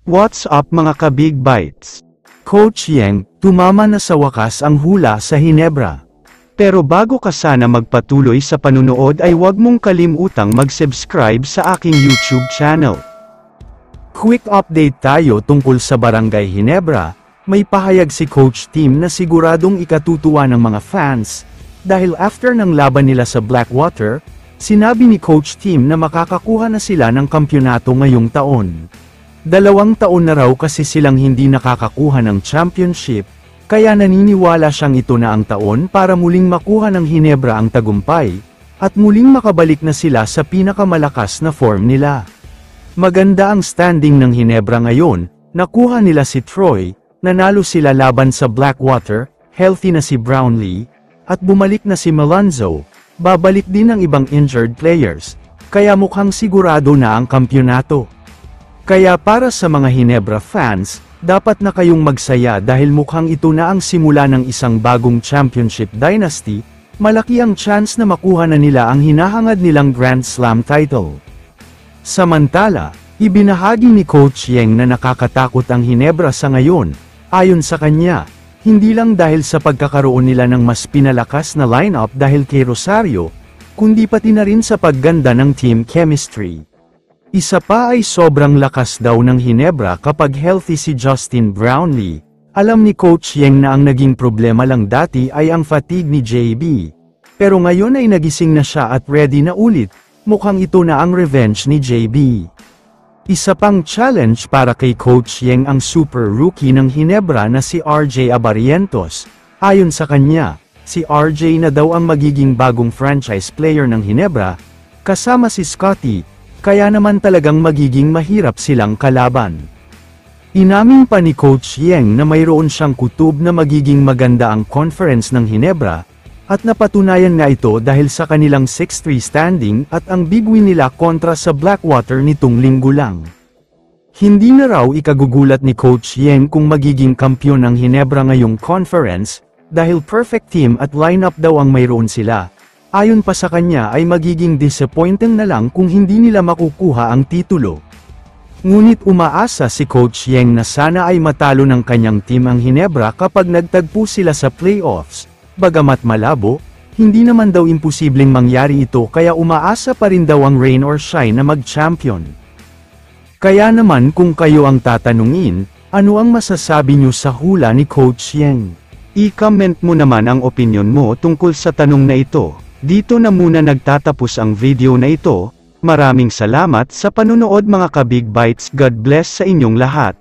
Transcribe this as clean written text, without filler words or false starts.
What's up mga ka-Big Bites? Coach Yeng, tumama na sa wakas ang hula sa Hinebra. Pero bago ka sana magpatuloy sa panunood ay huwag mong kalimutang mag-subscribe sa aking YouTube channel. Quick update tayo tungkol sa Barangay Hinebra. May pahayag si Coach Tim na siguradong ikatutuwa ng mga fans, dahil after ng laban nila sa Blackwater, sinabi ni Coach Tim na makakakuha na sila ng kampyonato ngayong taon. 2 taon na raw kasi silang hindi nakakakuha ng championship, kaya naniniwala siyang ito na ang taon para muling makuha ng Hinebra ang tagumpay, at muling makabalik na sila sa pinakamalakas na form nila. Maganda ang standing ng Hinebra ngayon, nakuha nila si Troy, nanalo sila laban sa Blackwater, healthy na si Brownlee, at bumalik na si Malonzo, babalik din ang ibang injured players, kaya mukhang sigurado na ang kampyonato. Kaya para sa mga Hinebra fans, dapat na kayong magsaya dahil mukhang ito na ang simula ng isang bagong championship dynasty, malaki ang chance na makuha na nila ang hinahangad nilang Grand Slam title. Samantala, ibinahagi ni Coach Yeng na nakakatakot ang Hinebra sa ngayon, ayon sa kanya, hindi lang dahil sa pagkakaroon nila ng mas pinalakas na lineup dahil kay Rosario, kundi pati na rin sa pagganda ng team chemistry. Isa pa ay sobrang lakas daw ng Hinebra kapag healthy si Justin Brownlee. Alam ni Coach Yeng na ang naging problema lang dati ay ang fatigue ni JB. Pero ngayon ay nagising na siya at ready na ulit, mukhang ito na ang revenge ni JB. Isa pang challenge para kay Coach Yeng ang super rookie ng Hinebra na si RJ Abarientos. Ayon sa kanya, si RJ na daw ang magiging bagong franchise player ng Hinebra, kasama si Scottie. Kaya naman talagang magiging mahirap silang kalaban. Inamin pa ni Coach Yeng na mayroon siyang kutob na magiging maganda ang conference ng Hinebra, at napatunayan nga ito dahil sa kanilang 6-3 standing at ang big win nila kontra sa Blackwater nitong linggo lang. Hindi na raw ikagugulat ni Coach Yeng kung magiging kampyon ng Hinebra ngayong conference, dahil perfect team at lineup daw ang mayroon sila. Ayon pa sa kanya ay magiging disappointing na lang kung hindi nila makukuha ang titulo. Ngunit umaasa si Coach Yeng na sana ay matalo ng kanyang team ang Hinebra kapag nagtagpo sila sa playoffs. Bagamat malabo, hindi naman daw imposibleng mangyari ito kaya umaasa pa rin daw ang rain or shine na mag-champion. Kaya naman kung kayo ang tatanungin, ano ang masasabi nyo sa hula ni Coach Yeng? I-comment mo naman ang opinion mo tungkol sa tanong na ito. Dito na muna nagtatapos ang video na ito. Maraming salamat sa panunood mga ka-Big Bites. God bless sa inyong lahat.